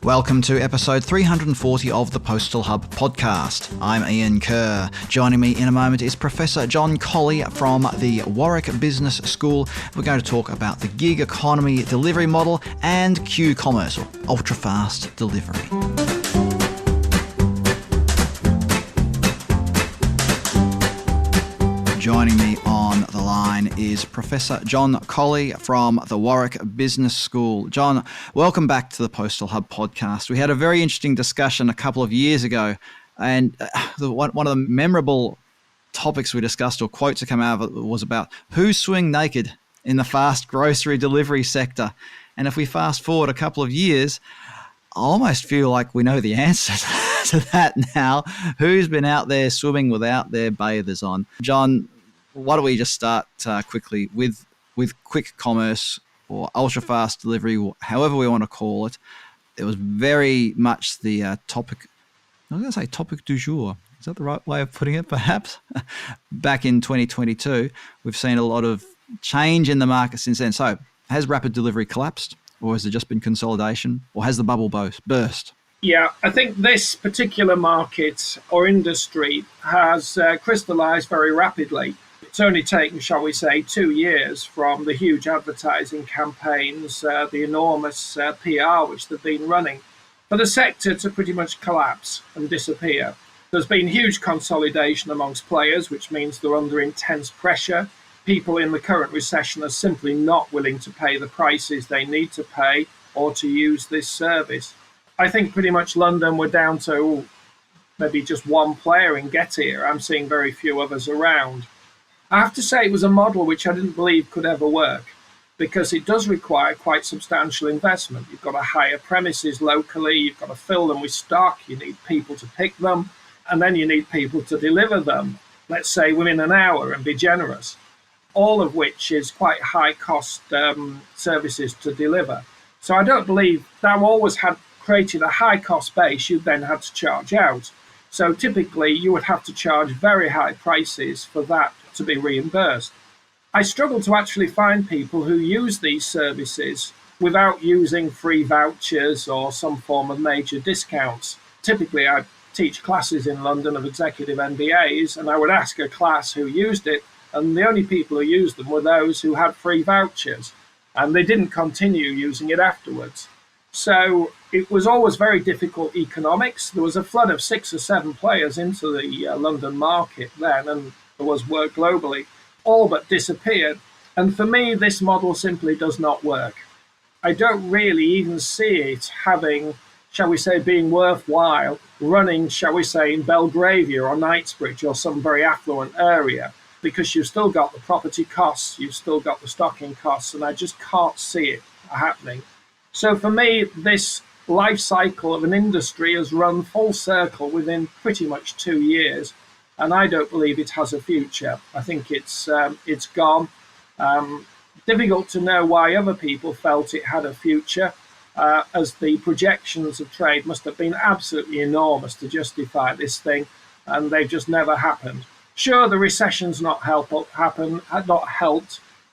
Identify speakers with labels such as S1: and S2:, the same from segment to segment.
S1: Welcome to episode 340 of the Postal Hub podcast. I'm Ian Kerr. Joining me in a moment is Professor John Colley from the Warwick Business School. We're going to talk about the gig economy delivery model and Q-commerce, or ultrafast delivery. Joining me on the line is Professor John Colley from the Warwick Business School. John, welcome back to the Postal Hub podcast. We had a very interesting discussion a couple of years ago, and one of the memorable topics we discussed, or quotes that came out of it, was about who's swimming naked in the fast grocery delivery sector. And if we fast forward a couple of years, I almost feel like we know the answer to that now. Who's been out there swimming without their bathers on? John, why don't we just start quickly with quick commerce or ultra-fast delivery, however we want to call it. It was very much the topic, I was going to say topic du jour. Is that the right way of putting it, perhaps? Back in 2022, we've seen a lot of change in the market since then. So has rapid delivery collapsed, or has there just been consolidation, or has the bubble burst?
S2: Yeah, I think this particular market or industry has crystallized very rapidly. It's only taken, shall we say, 2 years from the huge advertising campaigns, the enormous PR which they've been running, for the sector to pretty much collapse and disappear. There's been huge consolidation amongst players, which means they're under intense pressure. People in the current recession are simply not willing to pay the prices they need to pay or to use this service. I think pretty much London, we're down to maybe just one player in Getir. I'm seeing very few others around. I have to say it was a model which I didn't believe could ever work, because it does require quite substantial investment. You've got to hire premises locally, you've got to fill them with stock, you need people to pick them, and then you need people to deliver them, let's say within an hour, and be generous, all of which is quite high cost services to deliver. So I don't believe that always had created a high cost base you then had to charge out. So typically you would have to charge very high prices for that to be reimbursed. I struggle to actually find people who use these services without using free vouchers or some form of major discounts. Typically I teach classes in London of executive MBAs, and I would ask a class who used it, and the only people who used them were those who had free vouchers, and they didn't continue using it afterwards. So it was always very difficult economics. There was a flood of 6 or 7 players into the London market then, and there was work globally, all but disappeared. And for me, this model simply does not work. I don't really even see it having, shall we say, being worthwhile running, shall we say, in Belgravia or Knightsbridge or some very affluent area, because you've still got the property costs, you've still got the stocking costs, and I just can't see it happening. So for me, this life cycle of an industry has run full circle within pretty much 2 years, and I don't believe it has a future. I think it's gone. Difficult to know why other people felt it had a future, as the projections of trade must have been absolutely enormous to justify this thing, and they've just never happened. Sure, the recession's not helped.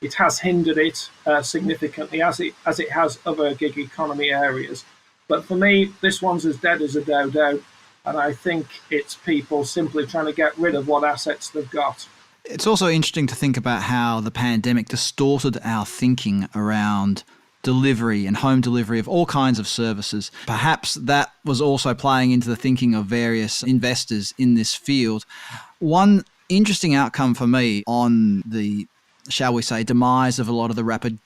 S2: It has hindered it significantly, as it has other gig economy areas. But for me, this one's as dead as a dodo, and I think it's people simply trying to get rid of what assets they've got.
S1: It's also interesting to think about how the pandemic distorted our thinking around delivery and home delivery of all kinds of services. Perhaps that was also playing into the thinking of various investors in this field. One interesting outcome for me on the, shall we say, demise of a lot of the rapid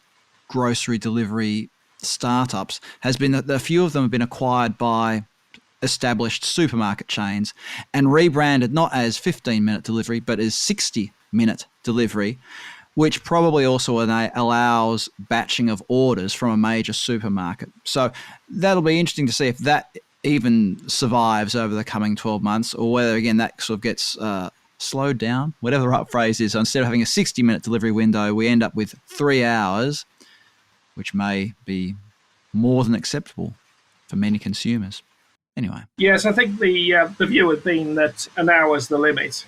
S1: grocery delivery startups has been that a few of them have been acquired by established supermarket chains and rebranded not as 15-minute delivery, but as 60-minute delivery, which probably also allows batching of orders from a major supermarket. So that'll be interesting to see if that even survives over the coming 12 months, or whether, again, that sort of gets slowed down, whatever the right phrase is. So instead of having a 60-minute delivery window, we end up with 3 hours, which may be more than acceptable for many consumers. Anyway.
S2: Yes, I think the view had been that an hour is the limit.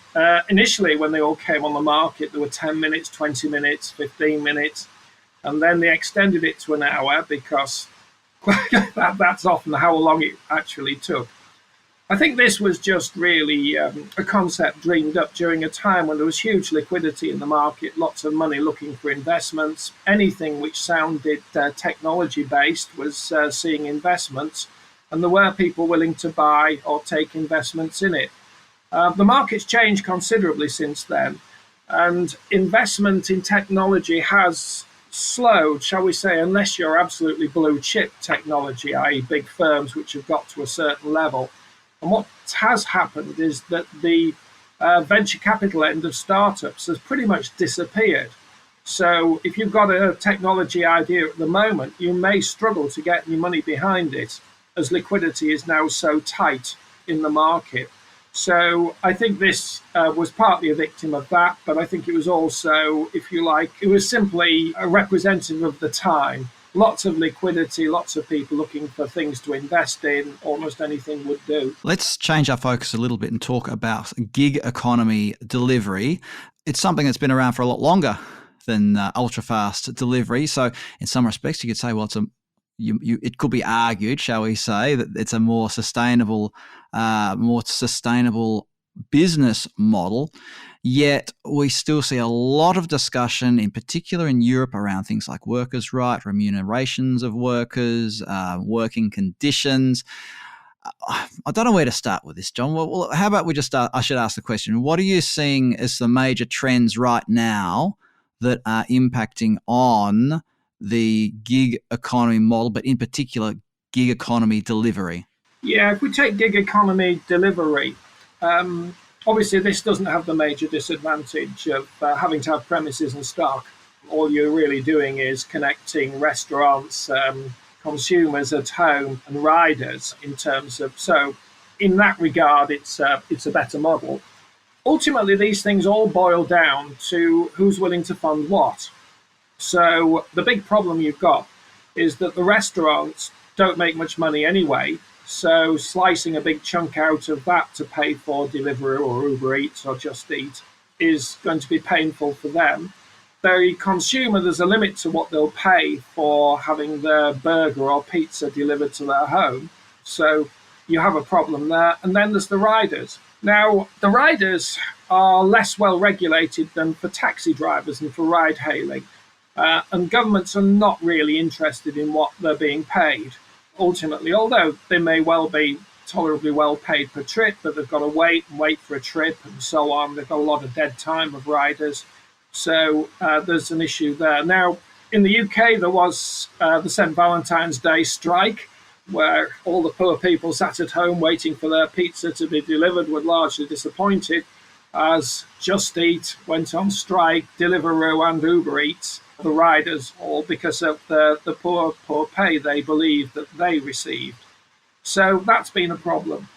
S2: Initially, when they all came on the market, there were 10 minutes, 20 minutes, 15 minutes, and then they extended it to an hour because That's often how long it actually took. I think this was just really a concept dreamed up during a time when there was huge liquidity in the market, lots of money looking for investments. Anything which sounded technology based was seeing investments, and there were people willing to buy or take investments in it. The market's changed considerably since then, and investment in technology has slowed, shall we say, unless you're absolutely blue chip technology, i.e., big firms which have got to a certain level. And what has happened is that the venture capital end of startups has pretty much disappeared. So if you've got a technology idea at the moment, you may struggle to get your money behind it, as liquidity is now so tight in the market. So I think this was partly a victim of that, but I think it was also, if you like, it was simply a representative of the time. Lots of liquidity, lots of people looking for things to invest in, almost anything would do.
S1: Let's change our focus a little bit and talk about gig economy delivery. It's something that's been around for a lot longer than ultra-fast delivery. So in some respects, you could say, well, it could be argued, shall we say, that it's a more sustainable business model. Yet we still see a lot of discussion, in particular in Europe, around things like workers' rights, remunerations of workers, working conditions. I don't know where to start with this, John. Well, how about we just start? I should ask the question: what are you seeing as the major trends right now that are impacting on the gig economy model, but in particular, gig economy delivery?
S2: Yeah, if we take gig economy delivery, obviously this doesn't have the major disadvantage of having to have premises and stock. All you're really doing is connecting restaurants, consumers at home, and riders in terms of, so in that regard, it's a better model. Ultimately, these things all boil down to who's willing to fund what. So the big problem you've got is that the restaurants don't make much money anyway. So slicing a big chunk out of that to pay for Deliveroo or Uber Eats or Just Eat is going to be painful for them. The consumer, there's a limit to what they'll pay for having their burger or pizza delivered to their home. So you have a problem there. And then there's the riders. Now, the riders are less well regulated than for taxi drivers and for ride hailing. And governments are not really interested in what they're being paid. Ultimately, although they may well be tolerably well paid per trip, but they've got to wait for a trip and so on. They've got a lot of dead time of riders. So there's an issue there. Now, in the UK, there was the St. Valentine's Day strike, where all the poor people sat at home waiting for their pizza to be delivered, were largely disappointed, as Just Eat went on strike, Deliveroo and Uber Eats, the riders, all because of the poor pay they believe that they received. So that's been a problem.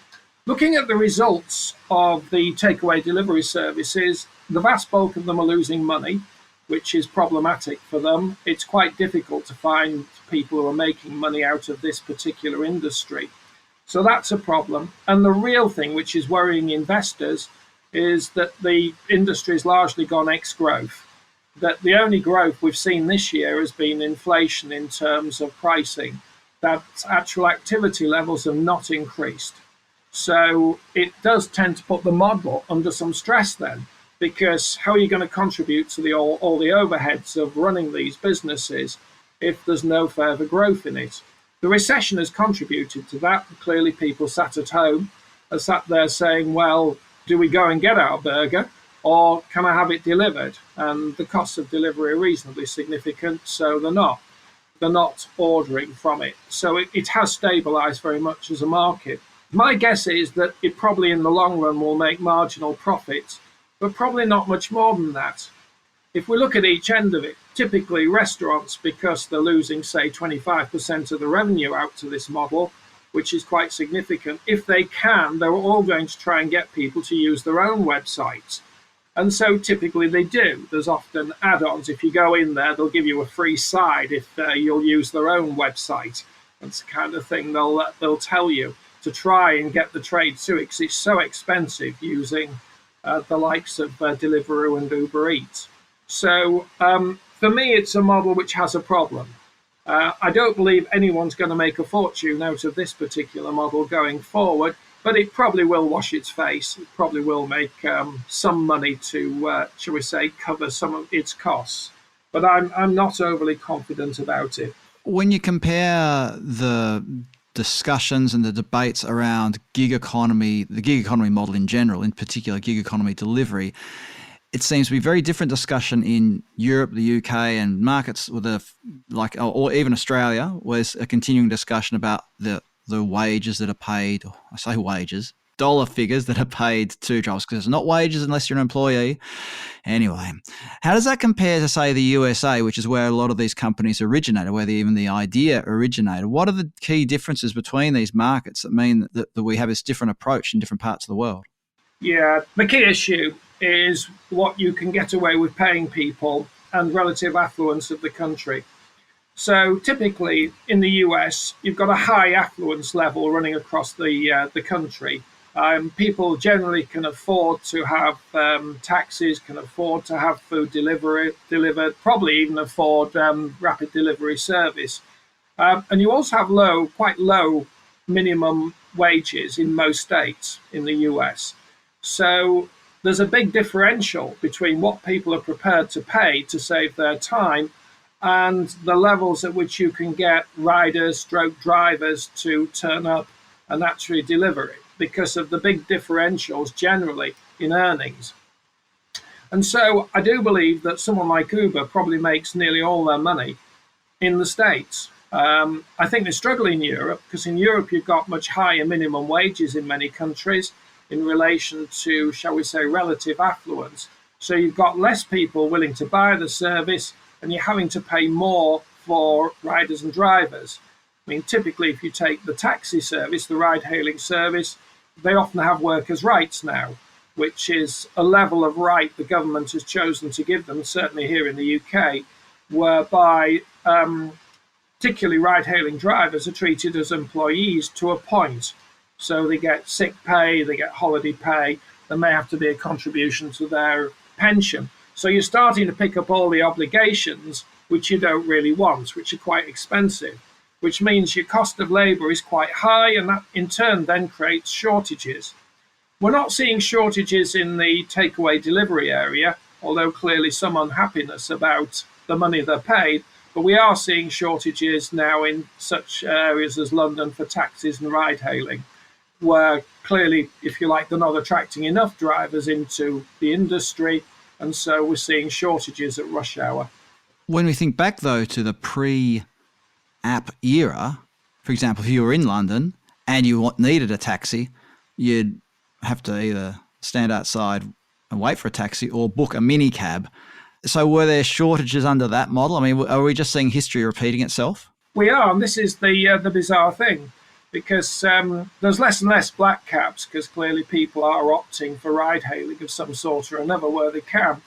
S2: Looking at the results of the takeaway delivery services, the vast bulk of them are losing money, which is problematic for them. It's quite difficult to find people who are making money out of this particular industry. So that's a problem. And the real thing, which is worrying investors, is that the industry has largely gone ex-growth. That the only growth we've seen this year has been inflation in terms of pricing, that actual activity levels have not increased. So it does tend to put the model under some stress then, because how are you going to contribute to all the overheads of running these businesses if there's no further growth in it? The recession has contributed to that. Clearly people sat at home are sat there saying, well, do we go and get our burger, or can I have it delivered? And the costs of delivery are reasonably significant, so they're not ordering from it. So it has stabilized very much as a market. My guess is that it probably in the long run will make marginal profits, but probably not much more than that. If we look at each end of it, typically restaurants, because they're losing, say, 25% of the revenue out to this model, which is quite significant, if they can, they're all going to try and get people to use their own websites. And so typically they do. There's often add-ons. If you go in there, they'll give you a free side if you'll use their own website. That's the kind of thing they'll tell you to try and get the trade to it, because it's so expensive using the likes of Deliveroo and Uber Eats. So for me, it's a model which has a problem. I don't believe anyone's going to make a fortune out of this particular model going forward, but it probably will wash its face. It probably will make some money to, shall we say, cover some of its costs. But I'm not overly confident about it.
S1: When you compare the discussions and the debates around gig economy, the gig economy model in general, in particular gig economy delivery, it seems to be a very different discussion in Europe, the UK, and markets with or even Australia, where there's a continuing discussion about the wages that are paid. I say wages, dollar figures that are paid to drivers, because it's not wages unless you're an employee. Anyway, how does that compare to, say, the USA, which is where a lot of these companies originated, where even the idea originated? What are the key differences between these markets that mean that we have this different approach in different parts of the world?
S2: Yeah, the key issue is what you can get away with paying people and relative affluence of the country. So typically in the US, you've got a high affluence level running across the country. People generally can afford to have taxis, can afford to have food delivered, probably even afford rapid delivery service. And you also have quite low minimum wages in most states in the US. So there's a big differential between what people are prepared to pay to save their time and the levels at which you can get riders, drivers to turn up and actually deliver it, because of the big differentials generally in earnings. And so I do believe that someone like Uber probably makes nearly all their money in the States. I think they struggle in Europe, because in Europe you've got much higher minimum wages in many countries in relation to, shall we say, relative affluence. So you've got less people willing to buy the service, and you're having to pay more for riders and drivers. I mean, typically, if you take the taxi service, the ride-hailing service, they often have workers' rights now, which is a level of right the government has chosen to give them, certainly here in the UK, whereby particularly ride-hailing drivers are treated as employees to a point. So they get sick pay, they get holiday pay, there may have to be a contribution to their pension. So you're starting to pick up all the obligations which you don't really want, which are quite expensive, which means your cost of labour is quite high, and that in turn then creates shortages. We're not seeing shortages in the takeaway delivery area, although clearly some unhappiness about the money they're paid, but we are seeing shortages now in such areas as London for taxis and ride-hailing, where clearly, if you like, they're not attracting enough drivers into the industry, and so we're seeing shortages at rush hour.
S1: When we think back, though, to the pre-app era, for example, if you were in London and you needed a taxi, you'd have to either stand outside and wait for a taxi or book a mini cab. So were there shortages under that model? I mean, are we just seeing history repeating itself?
S2: We are, and this is the bizarre thing, because there's less and less black cabs, because clearly people are opting for ride-hailing of some sort or another where they can.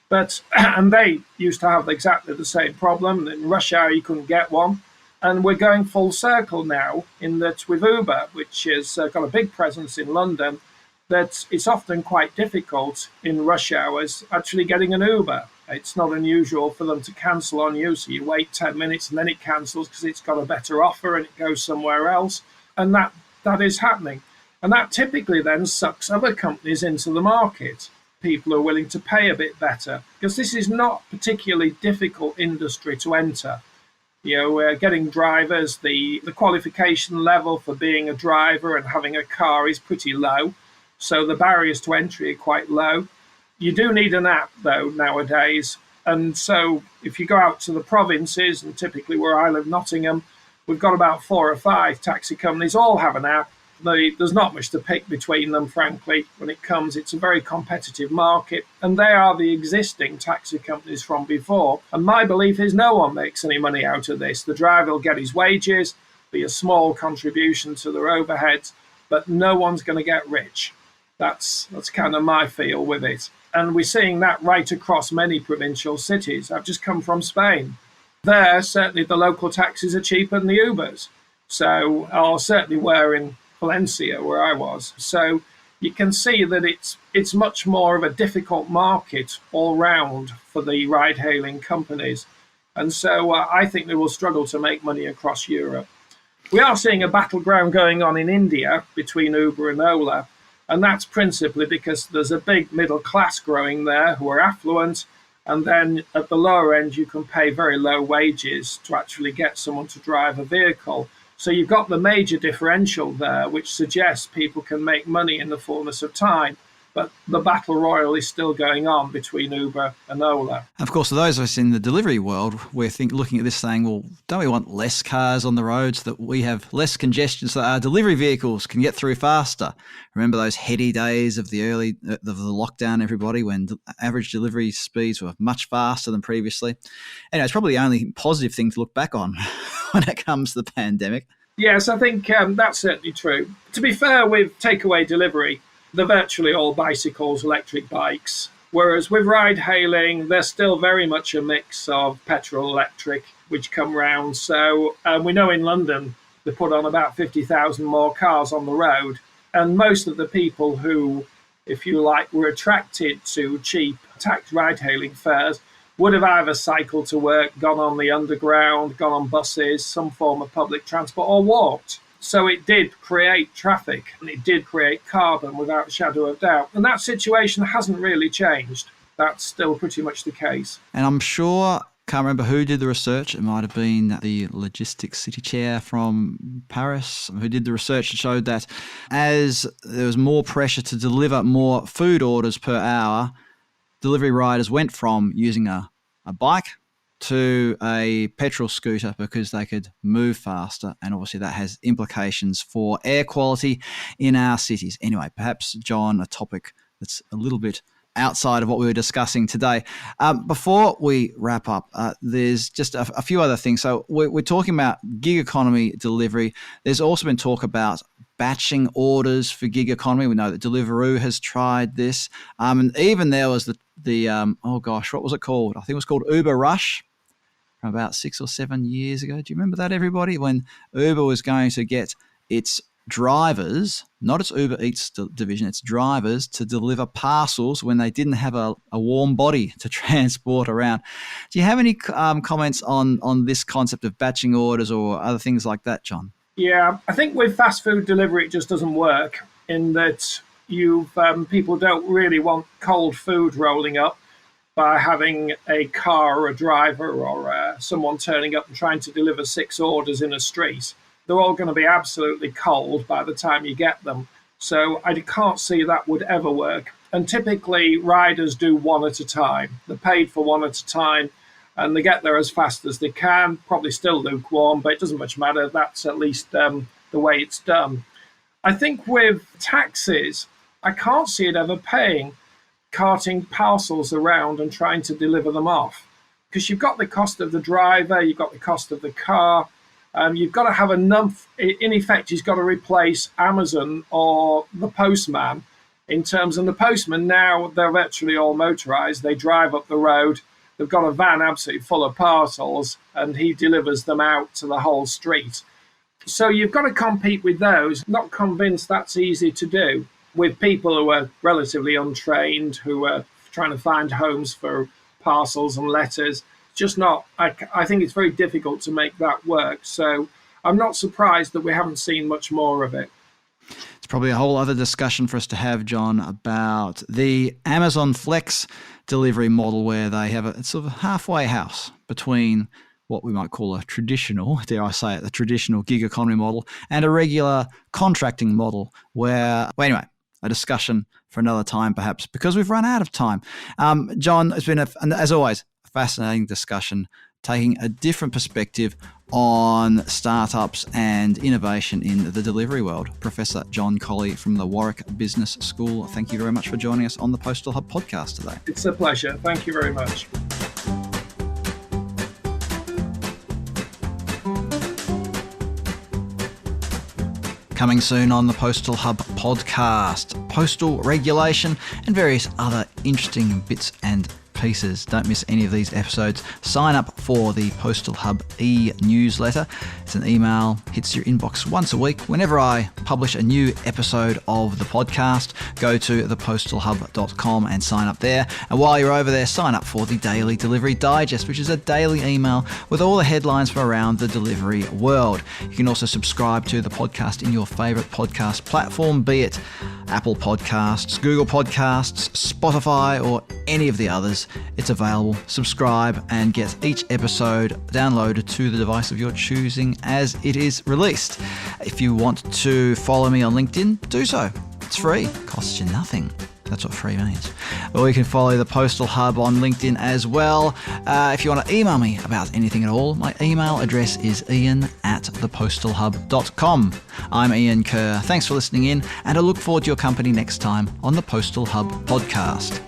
S2: But and they used to have exactly the same problem. In rush hour, you couldn't get one. And we're going full circle now in that with Uber, which has got a big presence in London, that it's often quite difficult in rush hours actually getting an Uber. It's not unusual for them to cancel on you, so you wait 10 minutes and then it cancels because it's got a better offer and it goes somewhere else. And that is happening. And that typically then sucks other companies into the market. People are willing to pay a bit better, because this is not a particularly difficult industry to enter. You know, getting drivers, the qualification level for being a driver and having a car is pretty low. So the barriers to entry are quite low. You do need an app, though, nowadays. And so if you go out to the provinces, and typically where I live, Nottingham, we've got about 4 or 5 taxi companies, all have an app. There's not much to pick between them, frankly, when it comes. It's a very competitive market, and they are the existing taxi companies from before. And my belief is no one makes any money out of this. The driver will get his wages, be a small contribution to their overheads, but no one's going to get rich. That's kind of my feel with it. And we're seeing that right across many provincial cities. I've just come from Spain. There, certainly the local taxis are cheaper than the Ubers. So, or certainly were in Valencia, where I was. So you can see that it's much more of a difficult market all round for the ride-hailing companies. And so I think they will struggle to make money across Europe. We are seeing a battleground going on in India between Uber and Ola, and that's principally because there's a big middle class growing there who are affluent, and then at the lower end you can pay very low wages to actually get someone to drive a vehicle. So you've got the major differential there, which suggests people can make money in the fullness of time. But the battle royal is still going on between Uber and Ola.
S1: Of course, for those of us in the delivery world, we're looking at this saying, well, don't we want less cars on the roads, that we have less congestion so that our delivery vehicles can get through faster? Remember those heady days of the lockdown, everybody, when average delivery speeds were much faster than previously? Anyway, it's probably the only positive thing to look back on when it comes to the pandemic.
S2: Yes, I think that's certainly true. To be fair with takeaway delivery, they're virtually all bicycles, electric bikes. Whereas with ride hailing, there's still very much a mix of petrol, electric, which come round. So we know in London, they put on about 50,000 more cars on the road. And most of the people who, if you like, were attracted to cheap tax ride hailing fares would have either cycled to work, gone on the underground, gone on buses, some form of public transport, or walked. So it did create traffic and it did create carbon without a shadow of doubt. And that situation hasn't really changed. That's still pretty much the case.
S1: And I'm sure, can't remember who did the research. It might have been the logistics city chair from Paris who did the research that showed that as there was more pressure to deliver more food orders per hour, delivery riders went from using a bike to a petrol scooter because they could move faster, and obviously that has implications for air quality in our cities. Anyway, perhaps, John, a topic that's a little bit outside of what we were discussing today. Before we wrap up, there's just a few other things. So we're talking about gig economy delivery. There's also been talk about batching orders for gig economy. We know that Deliveroo has tried this. And even there was what was it called? I think it was called Uber Rush from about 6 or 7 years ago. Do you remember that, everybody? When Uber was going to get its drivers, not its Uber Eats division, its drivers to deliver parcels when they didn't have a warm body to transport around. Do you have any comments on this concept of batching orders or other things like that, John?
S2: Yeah, I think with fast food delivery, it just doesn't work in that people don't really want cold food rolling up by having a car or a driver or someone turning up and trying to deliver 6 orders in a street. They're all going to be absolutely cold by the time you get them. So I can't see that would ever work. And typically riders do one at a time. They're paid for one at a time and they get there as fast as they can, probably still lukewarm, but it doesn't much matter. That's at least the way it's done. I think with taxis, I can't see it ever paying carting parcels around and trying to deliver them off, because you've got the cost of the driver, you've got the cost of the car, you've got to have enough. In effect, you've got to replace Amazon or the postman in terms of the postman. Now they're virtually all motorized. They drive up the road. They've got a van absolutely full of parcels and he delivers them out to the whole street. So you've got to compete with those. Not convinced that's easy to do with people who are relatively untrained, who are trying to find homes for parcels and letters. Just not. I think it's very difficult to make that work. So I'm not surprised that we haven't seen much more of it.
S1: It's probably a whole other discussion for us to have, John, about the Amazon Flex delivery model, where they have a sort of halfway house between what we might call a traditional, dare I say it, the traditional gig economy model and a regular contracting model where, well, anyway, a discussion for another time perhaps, because we've run out of time. John, it's been, as always, a fascinating discussion, taking a different perspective on startups and innovation in the delivery world. Professor John Colley from the Warwick Business School, thank you very much for joining us on the Postal Hub podcast today.
S2: It's a pleasure. Thank you very much.
S1: Coming soon on the Postal Hub podcast, postal regulation and various other interesting bits and pieces. Don't miss any of these episodes. Sign up for the Postal Hub e-newsletter. It's an email, hits your inbox once a week. Whenever I publish a new episode of the podcast, go to thepostalhub.com and sign up there. And while you're over there, sign up for the Daily Delivery Digest, which is a daily email with all the headlines from around the delivery world. You can also subscribe to the podcast in your favourite podcast platform, be it Apple Podcasts, Google Podcasts, Spotify, or any of the others. It's available. Subscribe and get each episode downloaded to the device of your choosing as it is released. If you want to follow me on LinkedIn, do so. It's free. Costs you nothing. That's what free means. Or you can follow the Postal Hub on LinkedIn as well. If you want to email me about anything at all, my email address is ian@thepostalhub.com. I'm Ian Kerr. Thanks for listening in, and I look forward to your company next time on the Postal Hub podcast.